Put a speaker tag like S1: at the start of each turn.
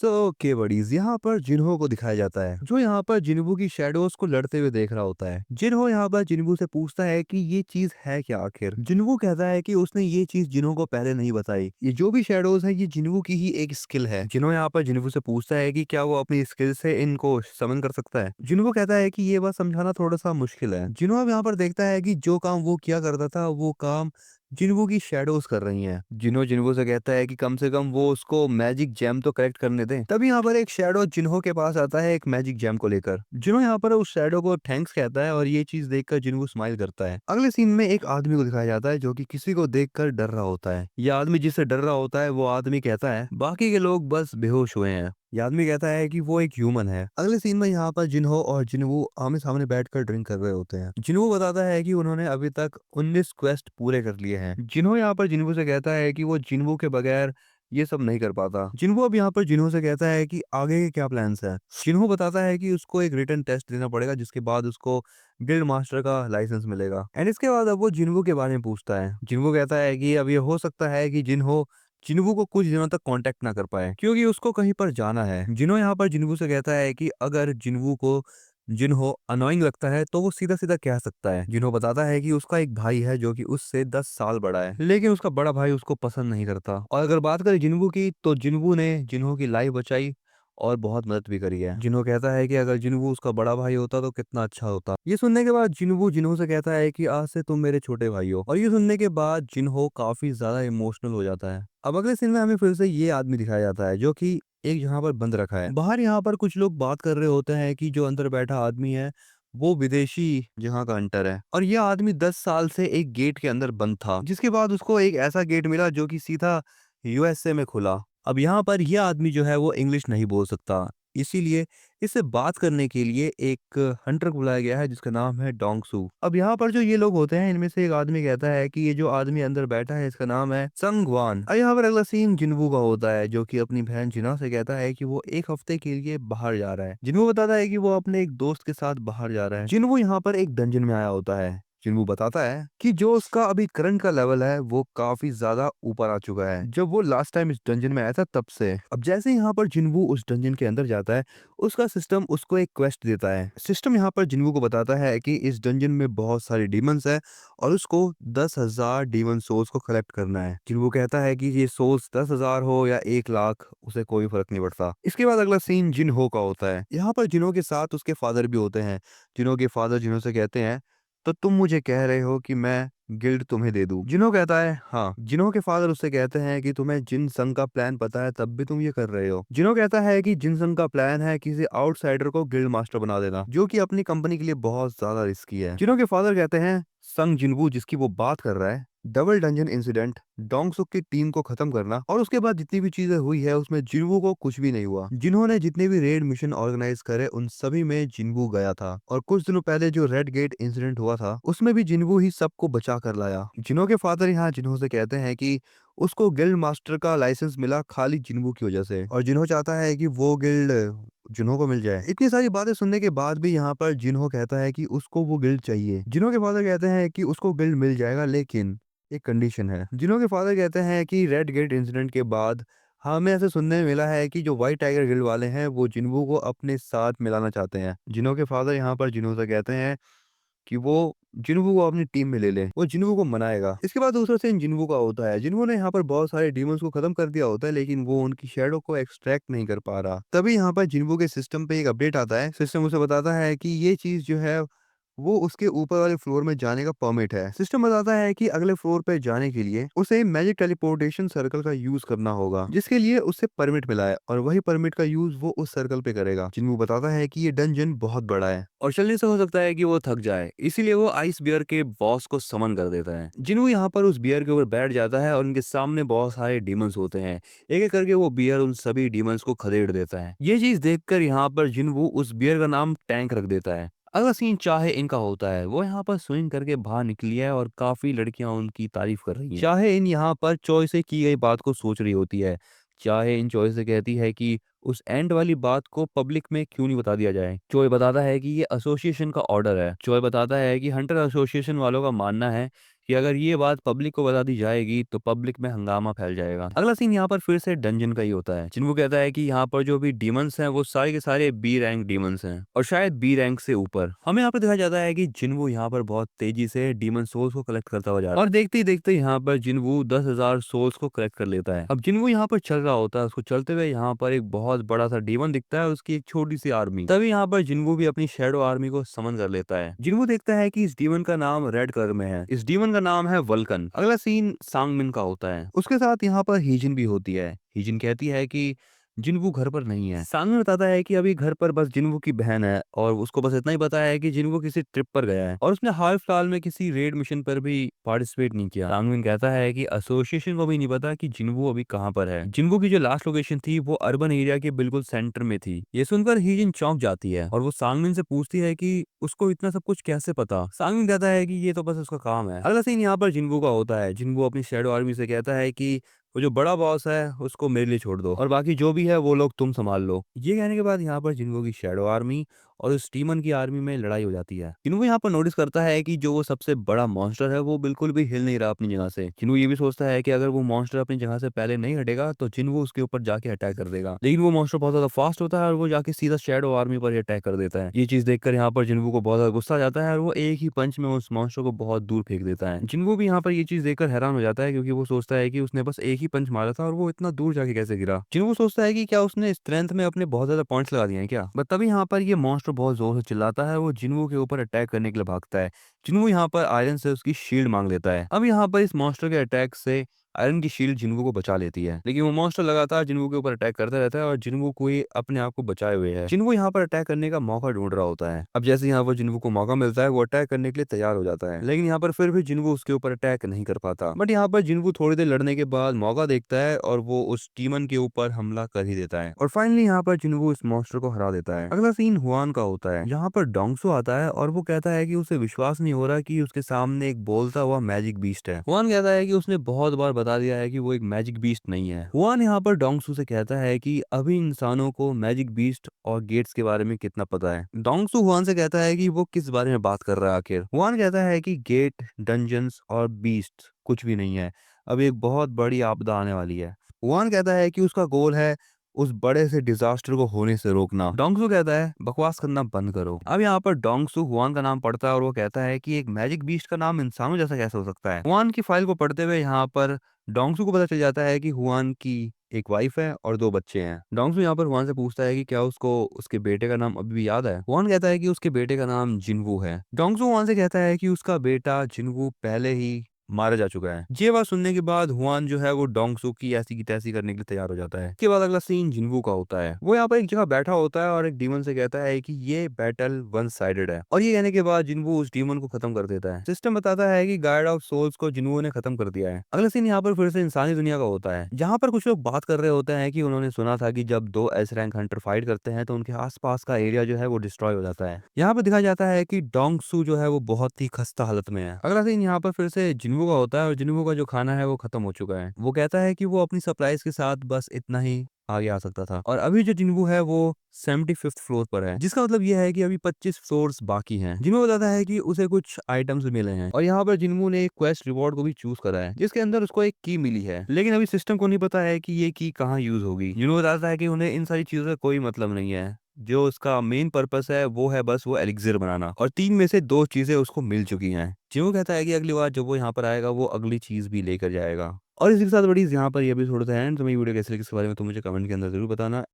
S1: So okay buddies, यहाँ पर जिन्हो को दिखाया जाता है जो यहाँ पर जिन्हों की शेडोज को लड़ते हुए देख रहा होता है। जिन्हो यहाँ पर जिन्हों से पूछता है कि ये चीज है क्या आखिर। जिन्हो कहता है कि उसने ये चीज जिन्हो को पहले नहीं बताई। ये जो भी शेडोज है ये जिन्हो की ही एक स्किल है। जिन्हो यहाँ पर जिन्हो से पूछता है कि क्या वो अपनी स्किल से इनको समन कर सकता है। जिन्हो कहता है कि ये बात समझाना थोड़ा सा मुश्किल है। जिन्हो अब यहाँ पर देखता है कि जो काम वो किया करता था वो काम जिन्हों की शैडोज कर रही हैं। जिन्हों से कहता है कि कम से कम वो उसको मैजिक जेम तो कलेक्ट करने दें। तभी यहाँ पर एक शैडो जिन्हों के पास आता है एक मैजिक जेम को लेकर। जिन्हों यहाँ पर उस शैडो को थैंक्स कहता है और ये चीज देखकर जिन्हों स्माइल करता है। अगले सीन में एक आदमी को दिखाया जाता है जो कि किसी को देखकर डर रहा होता है। यह आदमी जिससे डर रहा होता है वो आदमी कहता है बाकी के लोग बस बेहोश हुए हैं। ये आदमी कहता है कि वो एक ह्यूमन है। अगले सीन में यहाँ पर जिन्हो और जिन्हो आमने सामने बैठकर ड्रिंक कर रहे होते हैं। जिन्हो बताता है कि उन्होंने अभी तक 19 क्वेस्ट पूरे कर लिए हैं। जिन्हो यहाँ पर जिन्हो से कहता है कि वो जिन्हो के बगैर ये सब नहीं कर पाता। जिन्हो अब यहाँ पर जिन्हो से कहता है कि आगे के क्या प्लान्स है। जिन्हो बताता है कि उसको एक रिटन टेस्ट देना पड़ेगा जिसके बाद उसको गिल्ड मास्टर का लाइसेंस मिलेगा। एंड इसके बाद अब वो जिन्हो के बारे में पूछता है। जिन्हो कहता है कि अब ये हो सकता है कि जिन्हो जिन्हों को कुछ दिनों तक कांटेक्ट ना कर पाए क्योंकि उसको कहीं पर जाना है। जिन्हों यहाँ पर जिन्हों से कहता है कि अगर जिन्हों को जिन्हों अनोइंग लगता है तो वो सीधा सीधा कह सकता है। जिन्हों बताता है कि उसका एक भाई है जो कि उससे 10 साल बड़ा है लेकिन उसका बड़ा भाई उसको पसंद नहीं करता। और अगर बात करें जिन्हों की तो जिन्हों ने जिन्हों की लाइफ बचाई और बहुत मदद भी करी है। जिन्हों कहता है कि अगर जिन्हों उसका बड़ा भाई होता तो कितना अच्छा होता। ये सुनने के बाद जिन्हों से कहता है कि आज से तुम मेरे छोटे भाई हो। और ये सुनने के बाद जिन्हों काफी ज्यादा इमोशनल हो जाता है। अब अगले सीन में हमें फिर से ये आदमी दिखाया जाता है जो कि एक जगह पर बंद रखा है। बाहर यहाँ पर कुछ लोग बात कर रहे होते हैं कि जो अंदर बैठा आदमी है वो विदेशी जहाँ का हंटर है। और यह आदमी 10 साल से एक गेट के अंदर बंद था जिसके बाद उसको एक ऐसा गेट मिला जो कि सीधा यूएसए में खुला। अब यहाँ पर यह आदमी जो है वो इंग्लिश नहीं बोल सकता, इसीलिए इससे बात करने के लिए एक हंटर को बुलाया गया है जिसका नाम है डोंगसू। अब यहाँ पर जो ये लोग होते हैं इनमें से एक आदमी कहता है कि ये जो आदमी अंदर बैठा है इसका नाम है संगवान। अब यहाँ पर अगला सीन जिन्वू का होता है जो कि अपनी बहन जिना से कहता है कि वो एक हफ्ते के लिए बाहर जा रहा है। जिन्वू बताता है कि वो अपने एक दोस्त के साथ बाहर जा रहा है। जिन्वू यहाँ पर एक डंजन में आया होता है। जिन्वू बताता है कि जो उसका अभी करंट का लेवल है वो काफी ज्यादा ऊपर आ चुका है जब वो लास्ट टाइम इस डंजन में आया था तब से। अब जैसे यहाँ पर जिन्वू उस डंजन के अंदर जाता है उसका सिस्टम उसको एक क्वेस्ट देता है। सिस्टम यहाँ पर जिन्वू को बताता है कि इस डंजन में बहुत सारी डीमंस है और उसको 10,000 डीमन सोल्स को कलेक्ट करना है। जिन्वू कहता है कि ये सोल्स 10,000 हो या 1 लाख उसे कोई फर्क नहीं पड़ता। इसके बाद अगला सीन जिन्हो का होता है। यहाँ पर जिन्हो के साथ उसके फादर भी होते हैं। जिन्हो के फादर जिन्हो से कहते हैं तो तुम मुझे कह रहे हो कि मैं गिल्ड तुम्हें दे दूं। जिन्हो कहता है हाँ। जिन्हो के फादर उससे कहते हैं कि तुम्हें जिन संघ का प्लान पता है तब भी तुम ये कर रहे हो। जिन्हो कहता है कि जिन संघ का प्लान है किसी आउटसाइडर को गिल्ड मास्टर बना देना जो कि अपनी कंपनी के लिए बहुत ज्यादा रिस्की है। जिन्हो के फादर कहते हैं संग जिनवू जिसकी वो बात कर रहा है डबल डंजन इंसिडेंट डोंगसुक की टीम को खत्म करना और उसके बाद जितनी भी चीजें हुई है उसमें जिन्वू को कुछ भी नहीं हुआ। जिन्होंने जितने भी रेड मिशन ऑर्गेनाइज करे उन सभी में जिन्वू गया था और कुछ दिनों पहले जो रेड गेट इंसिडेंट हुआ था उसमें भी जिन्वू ही सबको बचा कर लाया। जिन्हो के फादर यहाँ जिन्हो से कहते हैं कि उसको गिल्ड मास्टर का लाइसेंस मिला खाली जिन्वू की वजह से और जिन्हो चाहता है कि वो गिल्ड जिन्हो को मिल जाए। इतनी सारी बातें सुनने के बाद भी यहाँ पर जिन्हो कहता है कि उसको वो गिल्ड चाहिए। जिन्हो के फादर कहते हैं कि उसको गिल्ड मिल जाएगा लेकिन एक कंडीशन है। जिन्हो के फादर कहते हैं कि रेड गेट इंसिडेंट के बाद हमें ऐसे सुनने में मिला है कि जो व्हाइट टाइगर गिल्ड वाले हैं वो जिन्वू को अपने साथ मिलाना चाहते हैं। जिन्हो के फादर यहाँ पर जिन्हो से कहते हैं कि वो जिन्वू को अपनी टीम में ले ले, वो जिन्वू को मनाएगा। इसके बाद दूसरा सीन जिन्वू का होता है। जिन्वू ने यहाँ पर बहुत सारे डीमंस को खत्म कर दिया होता है लेकिन वो उनकी शैडो को एक्सट्रैक्ट नहीं कर पा रहा। तभी यहाँ पर जिन्वू के सिस्टम पे एक अपडेट आता है। सिस्टम उसे बताता है कि ये चीज जो है वो उसके ऊपर वाले फ्लोर में जाने का परमिट है। सिस्टम बताता है कि अगले फ्लोर पे जाने के लिए उसे मैजिक टेलीपोर्टेशन सर्कल का यूज करना होगा जिसके लिए उसे परमिट मिला है और वही परमिट का यूज वो उस सर्कल पे करेगा। जिन्वू बताता है कि ये डंजन बहुत बड़ा है और चलने से हो सकता है कि वो थक जाए, इसीलिए वो आइस बियर के बॉस को समन कर देता है। जिन्वू यहाँ पर उस बियर के ऊपर बैठ जाता है और उनके सामने बहुत सारे डीमंस होते हैं। एक एक करके वो बियर उन सभी डीमंस को खदेड़ देता है। ये चीज देखकर यहाँ पर जिन्वू उस बियर का नाम टैंक रख देता है। अगला सीन चाहे इनका होता है। वो यहाँ पर स्विंग करके बाहर निकली है और काफी लड़कियां उनकी तारीफ कर रही हैं। चाहे इन यहाँ पर चॉय से की गई बात को सोच रही होती है। चाहे इन चॉय से कहती है कि उस एंड वाली बात को पब्लिक में क्यों नहीं बता दिया जाए। चॉय बताता है कि ये एसोसिएशन का ऑर्डर है। चॉय बताता है कि हंटर एसोसिएशन वालों का मानना है कि अगर ये बात पब्लिक को बता दी जाएगी तो पब्लिक में हंगामा फैल जाएगा। अगला सीन यहाँ पर फिर से डंजन का ही होता है। जिन्हों कहता है कि यहाँ पर जो भी डीमंस हैं वो सारे के सारे बी रैंक डीमंस हैं और शायद बी रैंक से ऊपर। हमें यहाँ पर दिखाया जाता है कि जिन्वो यहाँ पर बहुत तेजी से डीमन सोल्स को कलेक्ट करता हुआ जा रहा है और देखते ही देखते यहाँ पर जिन्वो 10,000 सोल्स को कलेक्ट कर लेता है। अब जिन्वो यहाँ पर चल रहा होता है, उसको चलते हुए यहाँ पर एक बहुत बड़ा सा डीमन दिखता है, उसकी एक छोटी सी आर्मी। तभी यहाँ पर जिन्वो भी अपनी शैडो आर्मी को समन कर लेता है। जिन्वो देखता है कि इस डीमन का नाम रेड कलर में है, इस डीमन का नाम है वल्कन। अगला सीन सांगमिन का होता है, उसके साथ यहाँ पर हीजिन भी होती है। हीजिन कहती है कि जिन्वो घर पर नहीं है। सांगमिन बताता है कि अभी घर पर बस जिन्वो की बहन है और उसको बस इतना ही पता है कि जिन्वो किसी ट्रिप पर गया है और उसने हाल फिलहाल में किसी रेड मिशन पर भी पार्टिसिपेट नहीं किया। सांगमिन कहता है कि एसोसिएशन को भी नहीं पता कि जिन्वो अभी कहाँ पर है। जिन्वो की जो लास्ट लोकेशन थी वो अर्बन एरिया के बिल्कुल सेंटर में थी। ये सुनकर हीजिन चौंक जाती है और वो सांगमिन से पूछती है कि उसको इतना सब कुछ कैसे पता। सांगमिन कहता है कि ये तो बस उसका काम है। अगला सीन यहाँ पर जिन्वो का होता है। जिन्वो अपनी शैडो आर्मी से कहता है कि वो जो बड़ा बॉस है उसको मेरे लिए छोड़ दो और बाकी जो भी है वो लोग तुम संभाल लो। ये कहने के बाद यहाँ पर जिन्वो की शैडो आर्मी और उस डीमन की आर्मी में लड़ाई हो जाती है। जिन्वो यहाँ पर नोटिस करता है कि जो वो सबसे बड़ा मॉन्स्टर है वो बिल्कुल भी हिल नहीं रहा अपनी जगह से। जिन्वो ये भी सोचता है कि अगर वो मॉन्स्टर अपनी जगह से पहले नहीं हटेगा तो जिन्वो उसके ऊपर जाके अटैक कर देगा, लेकिन वो मॉन्स्टर बहुत ज्यादा फास्ट होता है और वो जाके सीधा शैडो आर्मी पर ही अटैक कर देता है। ये चीज देखकर यहाँ पर जिन्वो को बहुत ज्यादा गुस्सा आ जाता है और वो एक ही पंच में उस मॉन्स्टर को बहुत दूर फेंक देता है। जिन्वो भी यहाँ पर ये चीज देखकर हैरान हो जाता है क्योंकि वो सोचता है कि उसने बस एक ही पंच मारा था और वो इतना दूर जाके कैसे गिरा। जिन्वो सोचता है कि क्या उसने स्ट्रेंथ में अपने बहुत ज्यादा पॉइंट्स लगा दिए हैं क्या। बट तभी यहाँ पर ये मॉन्स्टर बहुत जोर से चिल्लाता है, वो जिन्वो के ऊपर अटैक करने के लिए भागता है। जिन्वो यहाँ पर आयरन से उसकी शील्ड मांग लेता है। अब यहाँ पर इस मॉन्स्टर के अटैक से आयरन की शील्ड जिन्वो को बचा लेती है, लेकिन वो मॉन्स्टर लगातार जिन्वो के ऊपर अटैक करता रहता है और जिन्वो को ये अपने आप को बचाए हुए है। जिन्वो यहाँ पर अटैक करने का मौका ढूंढ रहा होता है। अब जैसे यहाँ पर जिन्वो को मौका मिलता है वो अटैक करने के लिए तैयार हो जाता है, लेकिन यहाँ पर फिर भी जिन्वो उसके ऊपर अटैक नहीं कर पाता। बट यहाँ पर जिन्वो थोड़ी देर लड़ने के बाद मौका देखता है और वो उस डीमन के ऊपर हमला कर ही देता है और फाइनली यहाँ पर जिन्वो इस मॉन्स्टर को हरा देता है। अगला सीन हुआन का होता है। यहाँ पर डोंगसो आता है और वो कहता है कि उसे विश्वास नहीं हो रहा कि उसके सामने एक बोलता हुआ मैजिक बीस्ट है। हुआन कहता है कि उसने बहुत बार बता दिया है कि वो एक मैजिक बीस्ट नहीं है। हुआन यहाँ पर डोंगसू से कहता है कि अभी इंसानों को मैजिक बीस्ट और गेट्स के बारे में कितना पता है। डोंगसू हुआन से कहता है कि वो किस बारे में बात कर रहा है आखिर। हुआन कहता है कि गेट, डंजन्स और बीस्ट कुछ भी नहीं है, अभी एक बहुत बड़ी आपदा आने वाली है। हुआन कहता है कि उसका गोल है उस बड़े से डिजास्टर को होने से रोकना। डोंगसू कहता है बकवास करना बंद करो। अब यहाँ पर डोंगसू हुआन का नाम पढ़ता है और वो कहता है कि एक मैजिक बीस्ट का नाम इंसानों जैसा कैसे हो सकता है। हुआन की फाइल को पढ़ते हुए यहाँ पर डोंगसू को पता चल जाता है कि हुआन की एक वाइफ है और 2 बच्चे हैं। डोंगसू यहाँ पर हुआन से पूछता है कि क्या उसको उसके बेटे का नाम अभी भी याद है। हुआन कहता है कि उसके बेटे का नाम जिनवू है। डोंगसू हुआन से कहता है कि उसका बेटा जिनवू पहले ही मारा जा चुका है। ये बात सुनने के बाद हुआन जो है वो डोंगसू की ऐसी की तैसी करने के लिए तैयार हो जाता है। इसके बाद अगला सीन जिनवू का होता है। वो यहाँ पर एक जगह बैठा होता है और एक डीमन से कहता है कि ये बैटल वन साइडेड है और ये कहने के बाद जिनवू उस डीमन को खत्म कर देता है। सिस्टम बताता है कि गाइड ऑफ सोल्स को जिनवू ने खत्म कर दिया है। अगला सीन यहाँ पर फिर से इंसानी दुनिया का होता है, जहाँ पर कुछ लोग बात कर रहे होते हैं कि उन्होंने सुना था कि जब 2 एस रैंक हंटर फाइट करते हैं तो उनके आसपास का एरिया जो है वो डिस्ट्रॉय हो जाता है। यहाँ पर दिखाया जाता है कि डोंगसू जो है वो बहुत ही खस्ता हालत में है। अगला सीन यहाँ पर फिर से जिनवू का होता है और जिनवू का जो खाना है वो खत्म हो चुका है। वो कहता है कि वो अपनी सप्लाईज के साथ बस इतना ही आगे आ सकता था और अभी जो जिन्वू है वो 75th फ्लोर पर है, जिसका मतलब ये है कि अभी 25 फ्लोर्स बाकी हैं। जिन्वू बताता है कि उसे कुछ आइटम्स मिले हैं और यहाँ पर जिन्वू ने एक क्वेस्ट रिवॉर्ड को भी चूज करा है जिसके अंदर उसको एक की मिली है, लेकिन अभी सिस्टम को नहीं पता है कि ये की कहाँ यूज होगी। जिन्वू बताता है कि उन्हें इन सारी चीजों का कोई मतलब नहीं है, जो उसका मेन पर्पस है वो है बस वो एलिक्सिर बनाना और 3 में से 2 चीजें उसको मिल चुकी हैं। जिन्वू कहता है कि अगली बार जब वो यहाँ पर आएगा वो अगली चीज भी लेकर जाएगा। और इसी के साथ बड़ी यहाँ पर ये एपिसोड है एंड तुम्हें वीडियो कैसे लगी इसके बारे में तुम मुझे कमेंट के अंदर जरूर बताना।